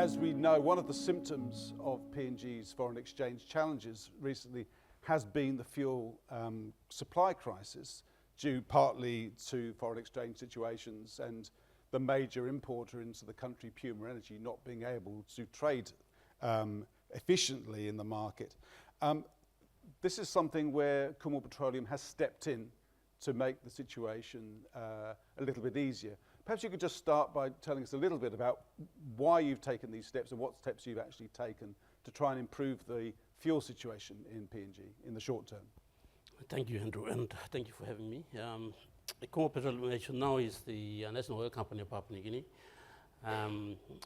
as we know, one of the symptoms of PNG's foreign exchange challenges recently has been the fuel supply crisis, due partly to foreign exchange situations and the major importer into the country, Puma Energy, not being able to trade efficiently in the market. This is something where Kumul Petroleum has stepped in to make the situation a little bit easier. Perhaps you could just start by telling us a little bit about why you've taken these steps and what steps you've actually taken to try and improve the fuel situation in PNG in the short term. Thank you, Andrew, and thank you for having me. Kumul Petroleum now is the national oil company of Papua New Guinea.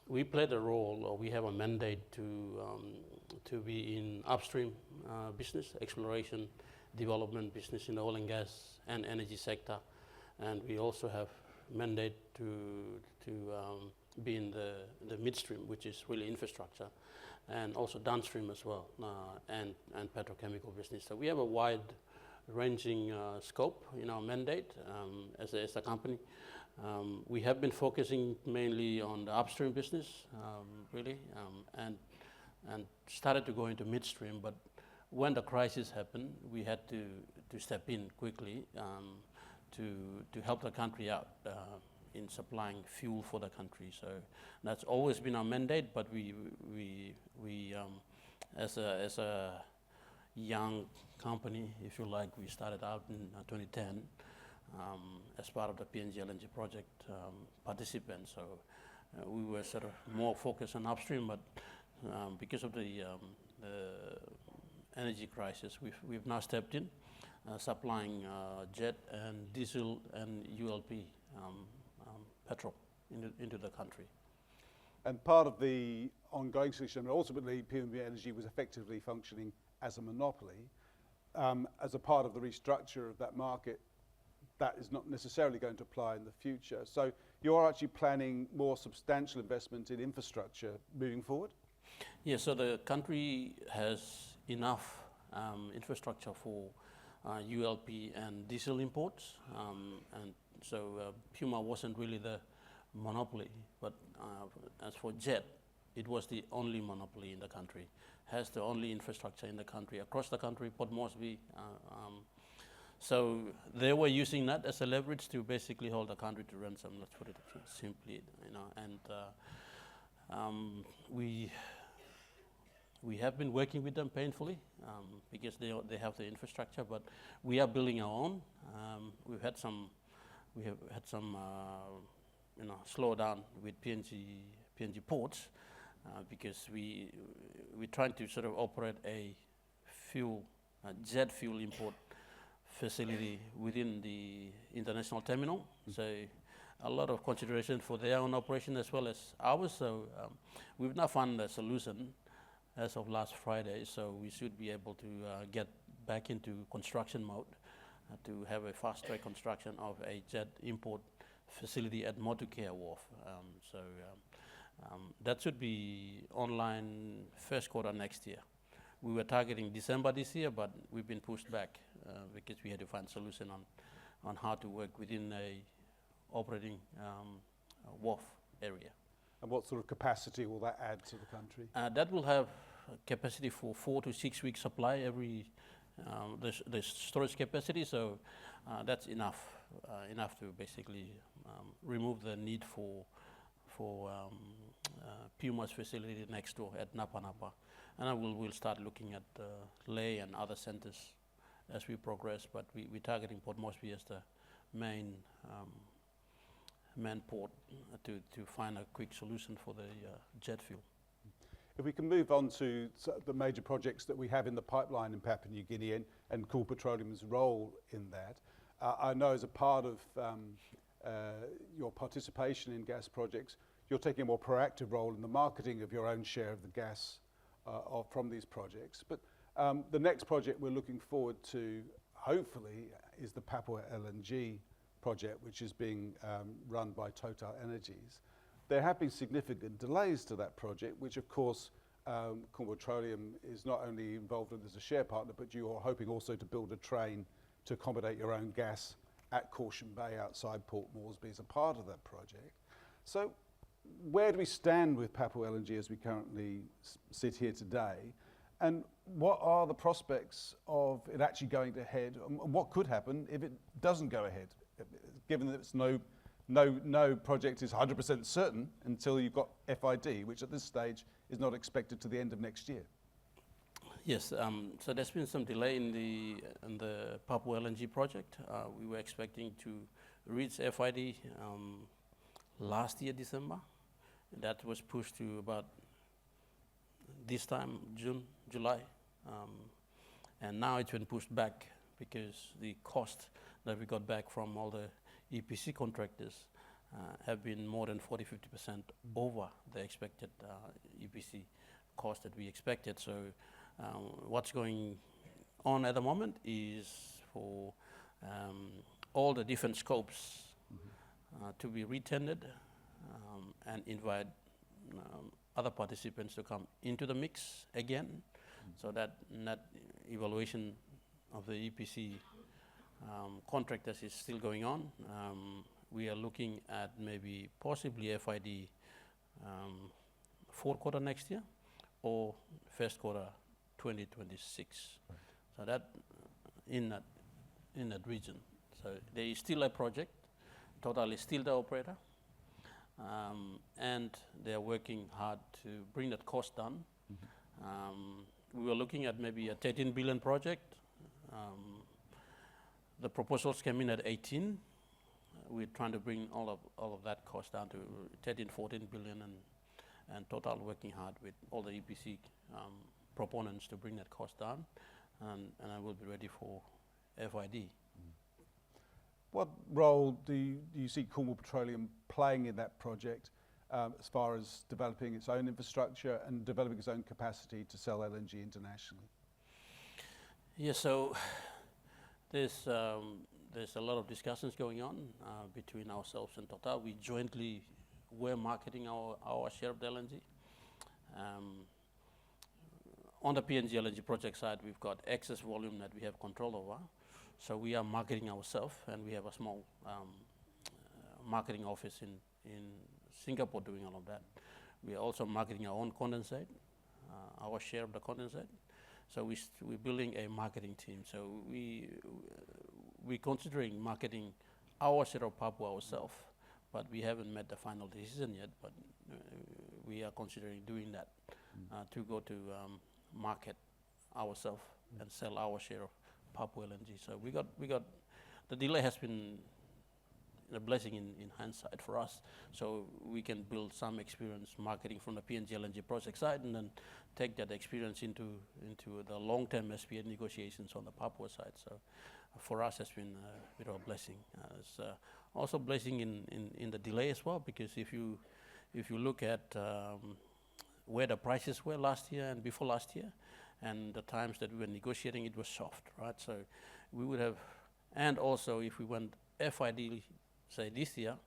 We played a role, or we have a mandate to be in upstream business, exploration, development business in the oil and gas and energy sector, and we also have mandate to be in the midstream, which is really infrastructure, and also downstream as well, and petrochemical business. So we have a wide-ranging scope in our mandate as a company. We have been focusing mainly on the upstream business, really, and started to go into midstream. But when the crisis happened, we had to step in quickly to help the country out in supplying fuel for the country. So that's always been our mandate. But we as a young company, if you like, we started out in 2010 as part of the PNG LNG project participants. So we were sort of more focused on upstream, but because of the energy crisis, we've now stepped in, supplying jet and diesel and ULP petrol into the country. And part of the ongoing solution, ultimately PNG Energy was effectively functioning as a monopoly. As a part of the restructure of that market, that is not necessarily going to apply in the future. So you're actually planning more substantial investment in infrastructure moving forward? Yeah, so the country has enough infrastructure for ULP and diesel imports, and so Puma wasn't really the monopoly, but as for jet, it was the only monopoly in the country, has the only infrastructure in the country, across the country, Port Moresby. So they were using that as a leverage to basically hold the country to ransom, let's put it simply, and we have been working with them painfully because they have the infrastructure, but we are building our own. We have had some slowdown with PNG ports because we're trying to sort of operate a jet fuel import facility within the international terminal. So a lot of consideration for their own operation as well as ours. So we've now found a solution as of last Friday. So we should be able to get back into construction mode to have a fast-track construction of a jet import facility at Motukia Wharf. That should be online first quarter next year. We were targeting December this year, but we've been pushed back because we had to find a solution on how to work within a operating wharf area. And what sort of capacity will that add to the country? That will have capacity for 4 to 6 weeks supply the storage capacity, so that's enough to basically remove the need for Puma's facility next door at Napa Napa. And we'll start looking at Leh and other centers as we progress, but we're targeting Port Moresby as the main port to find a quick solution for the jet fuel. If we can move on to the major projects that we have in the pipeline in Papua New Guinea and Kumul Petroleum's role in that. I know as a part of your participation in gas projects, you're taking a more proactive role in the marketing of your own share of the gas from these projects. But the next project we're looking forward to, hopefully, is the Papua LNG project, which is being run by Total Energies. There have been significant delays to that project, which of course Kumul Petroleum is not only involved in as a share partner, but you are hoping also to build a train to accommodate your own gas at Caution Bay outside Port Moresby as a part of that project. So where do we stand with Papua LNG as we currently sit here today? And what are the prospects of it actually going ahead? And what could happen if it doesn't go ahead? Given that it's no project is 100% certain until you've got FID, which at this stage is not expected to the end of next year. Yes, so there's been some delay in the Papua LNG project. We were expecting to reach FID last year, December. That was pushed to about this time, June, July. And now it's been pushed back because the cost that we got back from all the EPC contractors have been more than 40–50% over the expected EPC cost that we expected. So what's going on at the moment is for all the different scopes to be retendered and invite other participants to come into the mix again, so that evaluation of the EPC contractors is still going on. We are looking at maybe possibly FID fourth quarter next year or first quarter 2026. Right. So that in that region. So there is still a project. Total is still the operator, and they are working hard to bring that cost down. We were looking at maybe a 13 billion project. The proposals came in at 18. We're trying to bring all of that cost down to 13–14 billion, and Total working hard with all the EPC proponents to bring that cost down, and I will be ready for FID. What role do you see Kumul Petroleum playing in that project as far as developing its own infrastructure and developing its own capacity to sell LNG internationally? Yes, so there's a lot of discussions going on between ourselves and Total. We jointly were marketing our share of the LNG. On the PNG LNG project side, we've got excess volume that we have control over. So we are marketing ourselves, and we have a small marketing office in Singapore doing all of that. We are also marketing our own condensate, our share of the condensate. So we're building a marketing team. So we're considering marketing our share of Papua ourselves, but we haven't made the final decision yet. But we are considering doing that to go to market ourselves and sell our share of Papua LNG. So we got the delay has been a blessing in hindsight for us. So we can build some experience marketing from the PNG LNG project side, and then take that experience into the long-term SPA negotiations on the Papua side. So for us, it's been a bit of a blessing. It's also a blessing in the delay as well, because if you look at where the prices were last year and before last year, and the times that we were negotiating, it was soft, right? So we would have, and also if we went FID, say this year,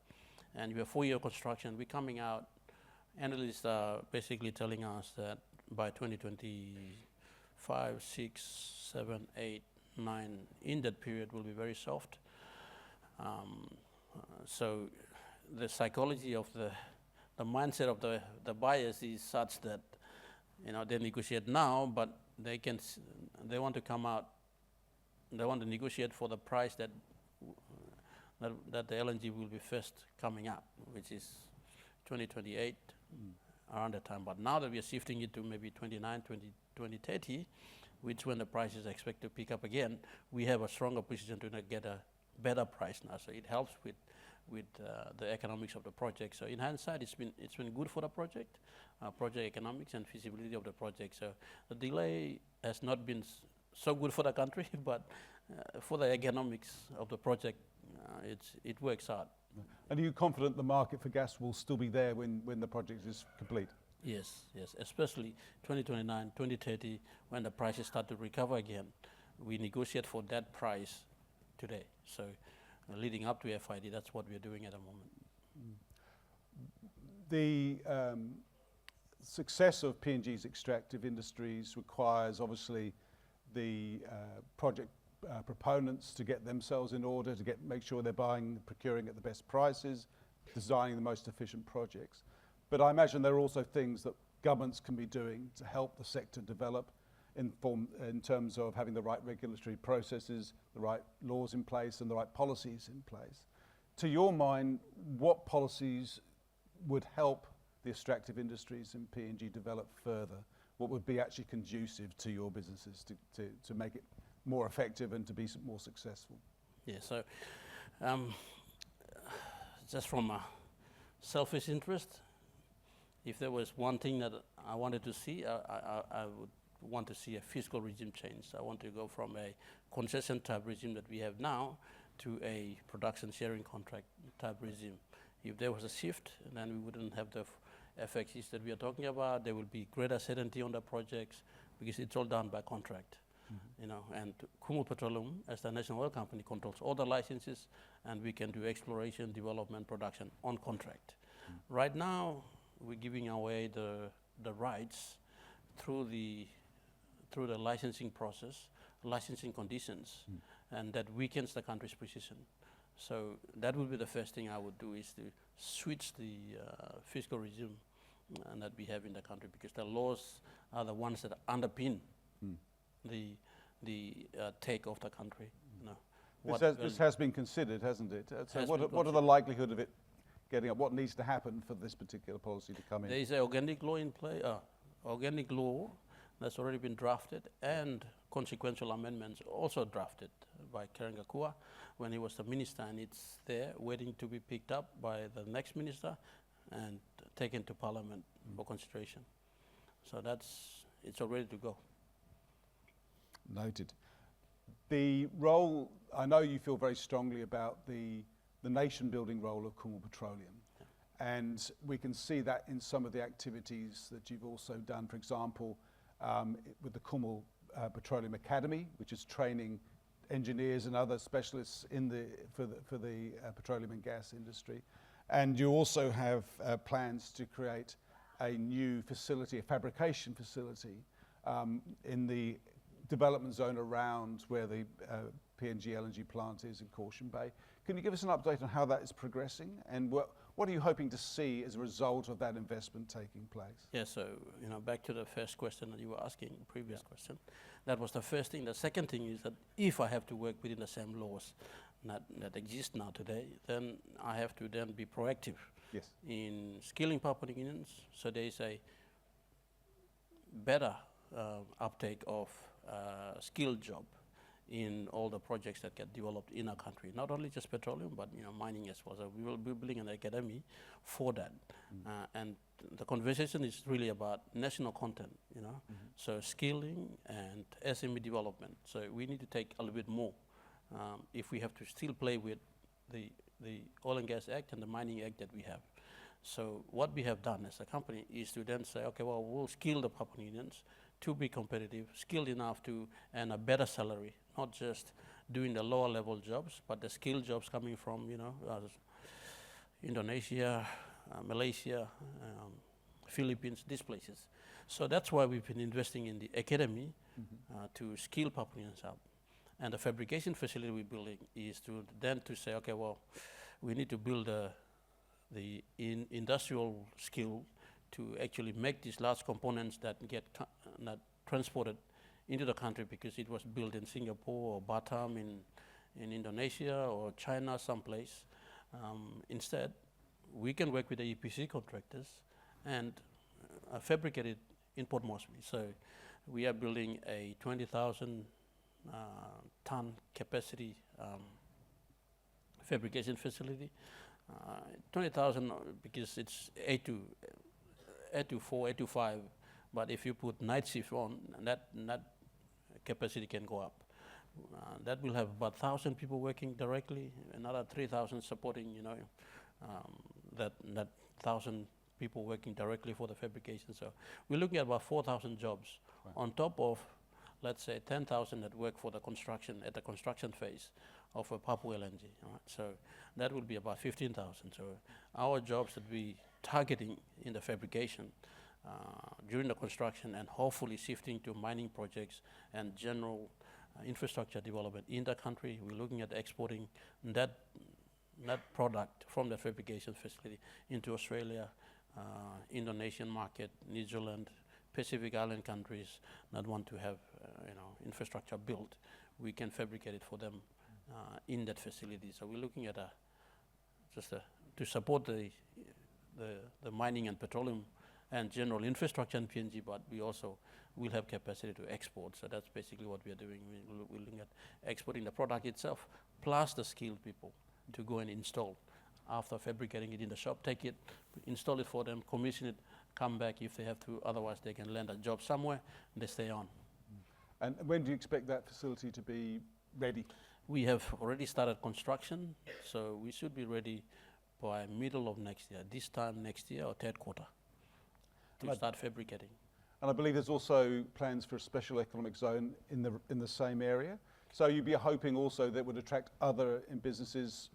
and we have 4-year construction, we're coming out, analysts are basically telling us that by 2025, 6, 7, 8, 9, in that period will be very soft. So the psychology of the mindset of the buyers is such that, you know, they negotiate now, but they want to come out, they want to negotiate for the price that the LNG will be first coming up, which is 2028, around that time. But now that we are shifting it to maybe 2030, which when the price is expected to pick up again, we have a stronger position to get a better price now. So it helps with the economics of the project. So in hindsight, it's been good for the project economics and feasibility of the project. So the delay has not been so good for the country, but for the economics of the project, it works out. And are you confident the market for gas will still be there when the project is complete? Yes, especially 2029, 2030, when the prices start to recover again. We negotiate for that price today. So leading up to FID, that's what we're doing at the moment. The success of PNG's extractive industries requires obviously the project proponents to get themselves in order, to make sure they're procuring at the best prices, designing the most efficient projects. But I imagine there are also things that governments can be doing to help the sector develop in terms of having the right regulatory processes, the right laws in place, and the right policies in place. To your mind, what policies would help the extractive industries in PNG develop further? What would be actually conducive to your businesses to make it more effective and to be more successful? Yeah, so just from a selfish interest, if there was one thing that I wanted to see, I would want to see a fiscal regime change. I want to go from a concession type regime that we have now to a production sharing contract type regime. If there was a shift, then we wouldn't have the effects that we are talking about. There will be greater certainty on the projects because it's all done by contract. You know, and Kumul Petroleum, as the national oil company, controls all the licenses, and we can do exploration, development, production on contract. Right now, we're giving away the rights through the licensing process, licensing conditions, and that weakens the country's position. So that would be the first thing I would do, is to switch the fiscal regime that we have in the country, because the laws are the ones that underpin the take of the country. You know, this has been considered, hasn't it? So what are the likelihood of it getting up? What needs to happen for this particular policy to come in? There is an organic law in play, organic law that's already been drafted, and consequential amendments also drafted by Kerengakua when he was the minister, and it's there waiting to be picked up by the next minister and taken to Parliament for consideration. So it's all ready to go. Noted. The role, I know you feel very strongly about the nation-building role of Kumul Petroleum. And we can see that in some of the activities that you've also done, for example, with the Kumul Petroleum Academy, which is training engineers and other specialists for the petroleum and gas industry. And you also have plans to create a new facility, a fabrication facility, in the development zone around where the PNG LNG plant is in Caution Bay. Can you give us an update on how that is progressing, and what are you hoping to see as a result of that investment taking place? Yeah, so back to the first question that you were asking, previous question. That was the first thing. The second thing is that if I have to work within the same laws that exist now today, then I have to then be proactive in skilling Papua New Guineans, so there is a better uptake of skilled job in all the projects that get developed in our country. Not only just petroleum, but mining as well. So we will be building an academy for that. And the conversation is really about national content, so skilling and SME development. So we need to take a little bit more if we have to still play with the Oil and Gas Act and the Mining Act that we have. So what we have done as a company is to then say, okay, well, we'll skill the Papua New Guineans to be competitive, skilled enough to earn a better salary, not just doing the lower level jobs, but the skilled jobs coming from, Indonesia, Malaysia, Philippines, these places. So that's why we've been investing in the academy to skill Papua New Guineans up. And the fabrication facility we're building is to say, okay, well, we need to build the industrial skill to actually make these large components that get transported into the country, because it was built in Singapore or Batam in Indonesia or China someplace. Instead, we can work with the EPC contractors and fabricate it in Port Moresby. So we are building a 20,000 ton capacity fabrication facility. 20,000 because it's 8 to 4, 8 to 5, but if you put night shift on, that capacity can go up. That will have about 1,000 people working directly, another 3,000 supporting, that 1,000 people working directly for the fabrication. So we're looking at about 4,000 jobs on top of, let's say, 10,000 that work for the construction, at the construction phase of a Papua LNG. Right? So that will be about 15,000. So our jobs that we targeting in the fabrication during the construction, and hopefully shifting to mining projects and general infrastructure development in the country. We're looking at exporting that product from the fabrication facility into Australia, Indonesian market, New Zealand, Pacific Island countries that want to have infrastructure built, we can fabricate it for them in that facility. So we're looking at to support the mining and petroleum and general infrastructure in PNG, but we also will have capacity to export. So that's basically what we are doing. We're looking at exporting the product itself, plus the skilled people to go and install. After fabricating it in the shop, take it, install it for them, commission it, come back if they have to. Otherwise, they can land a job somewhere and they stay on. And when do you expect that facility to be ready? We have already started construction, so we should be ready by middle of next year, this time next year or third quarter, to start fabricating. And I believe there's also plans for a special economic zone in the same area. So you'd be hoping also that would attract other businesses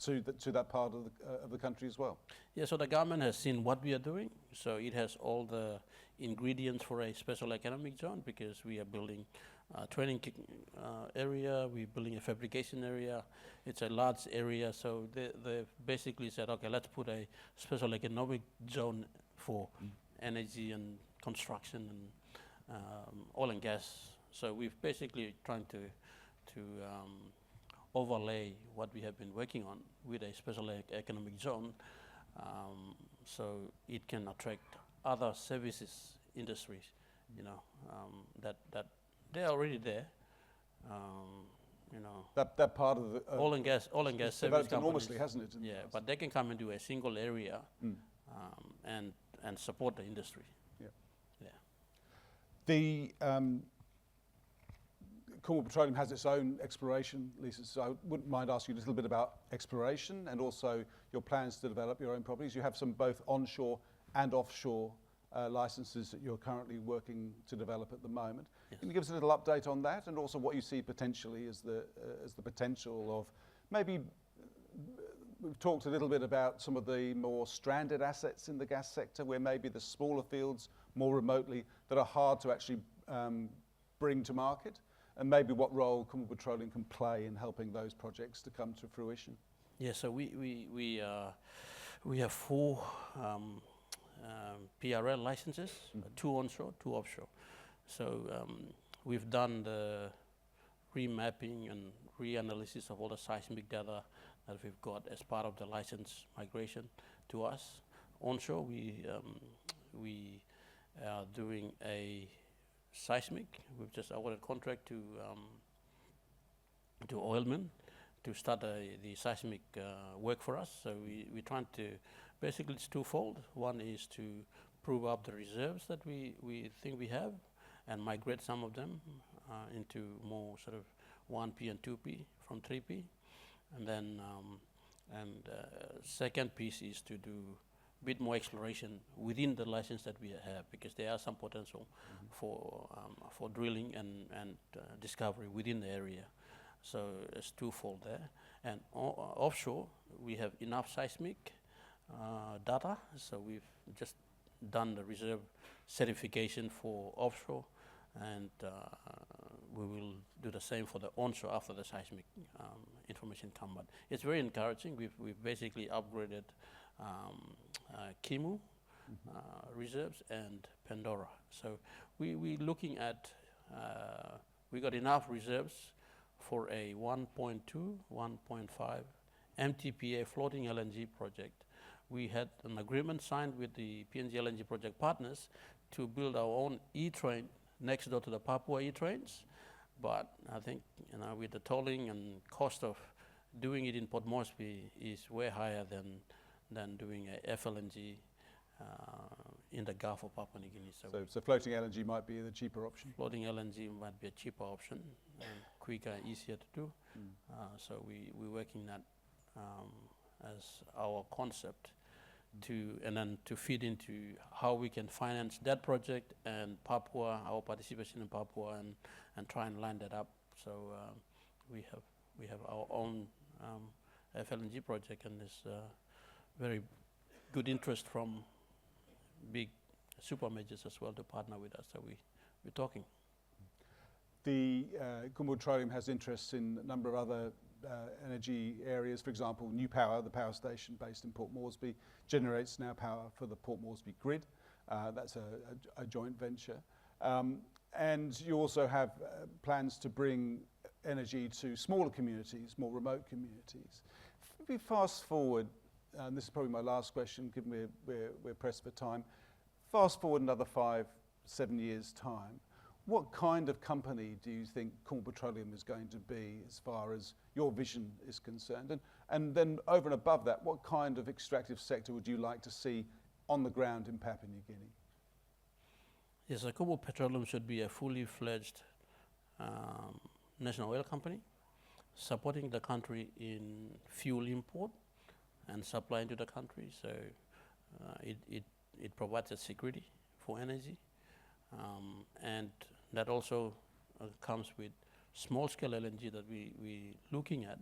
to that part of the country as well. Yeah, so the government has seen what we are doing. So it has all the ingredients for a special economic zone, because we are building a training area, we're building a fabrication area. It's a large area, so they basically said, okay, let's put a special economic zone for energy and construction and oil and gas. So we've basically trying to overlay what we have been working on with a special economic zone, so it can attract other services industries, that they're already there. That part of the oil and gas service developed enormously, hasn't it? Yeah, but they can come into a single area and support the industry. Yeah. Yeah. The Kumul Petroleum has its own exploration leases, so I wouldn't mind asking you a little bit about exploration and also your plans to develop your own properties. You have some both onshore and offshore licenses that you're currently working to develop at the moment. Yes. Can you give us a little update on that, and also what you see potentially as the potential of maybe? We've talked a little bit about some of the more stranded assets in the gas sector, where maybe the smaller fields more remotely that are hard to actually bring to market, and maybe what role Kumul Petroleum can play in helping those projects to come to fruition. Yeah, so we have 4 PRL licenses, 2 onshore, 2 offshore. So we've done the remapping and reanalysis of all the seismic data that we've got as part of the license migration to us. Onshore, we are doing a seismic. We've just awarded contract to Oilman to start the seismic work for us. So we're trying to, basically it's twofold. One is to prove up the reserves that we think we have and migrate some of them into more sort of 1P and 2P from 3P. And then second piece is to do a bit more exploration within the license that we have, because there are some potential for drilling and discovery within the area. So it's twofold there. And offshore, we have enough seismic data, so we've just done the reserve certification for offshore, and we will do the same for the onshore after the seismic information come. But it's very encouraging. We've basically upgraded Kimu reserves and Pandora. So we're looking at, we got enough reserves for a 1.2, 1.5 MTPA floating LNG project. We had an agreement signed with the PNG LNG project partners to build our own E-train next door to the Papua E-trains. But I think, with the tolling and cost of doing it in Port Moresby is way higher than doing a FLNG in the Gulf of Papua New Guinea. So floating LNG might be the cheaper option? Floating LNG might be a cheaper option and quicker, easier to do. So we're working that as our concept and then to feed into how we can finance that project and Papua, our participation in Papua, and try and line that up. So we have our own FLNG project, and there's very good interest from big super majors as well to partner with us. So we're talking. The Kumul Petroleum has interests in a number of other energy areas. For example, New Power, the power station based in Port Moresby, generates now power for the Port Moresby grid. That's a joint venture. And you also have plans to bring energy to smaller communities, more remote communities. If we fast forward, and this is probably my last question, given we're pressed for time, fast forward another 5-7 years' time, what kind of company do you think Kumul Petroleum is going to be as far as your vision is concerned? And then over and above that, what kind of extractive sector would you like to see on the ground in Papua New Guinea? Yes, Kumul Petroleum should be a fully fledged national oil company, supporting the country in fuel import and supply into the country. So it provides a security for energy. And that also comes with small-scale LNG that we're looking at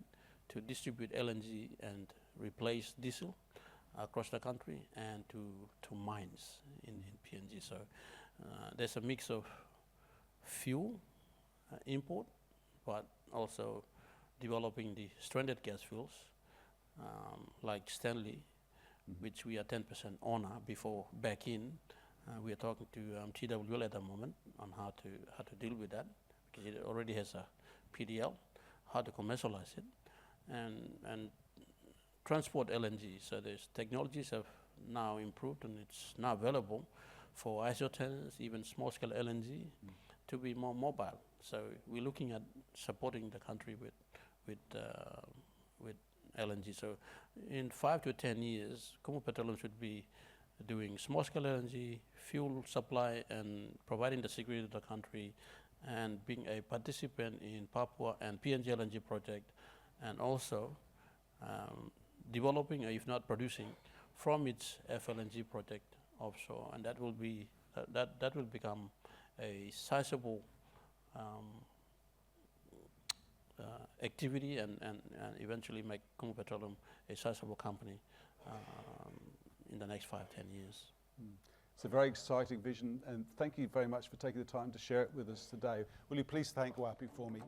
to distribute LNG and replace diesel across the country and to mines in PNG. So there's a mix of fuel import, but also developing the stranded gas fuels like Stanley, which we are 10% owner before back in. We are talking to TWL at the moment on how to deal with that, because it already has a PDL, how to commercialize it, and transport LNG. So there's technologies have now improved, and it's now available for isotherms, even small-scale LNG, to be more mobile. So we're looking at supporting the country with LNG. So in 5 to 10 years, Kumul Petroleum should be doing small-scale LNG, fuel supply, and providing the security to the country, and being a participant in Papua and PNG LNG project, and also developing, if not producing, from its FLNG project offshore, and that will be that will become a sizable activity, and eventually make Kumul Petroleum a sizable company in the next 5-10 years. It's a very exciting vision, and thank you very much for taking the time to share it with us today. Will you please thank Wapu for me?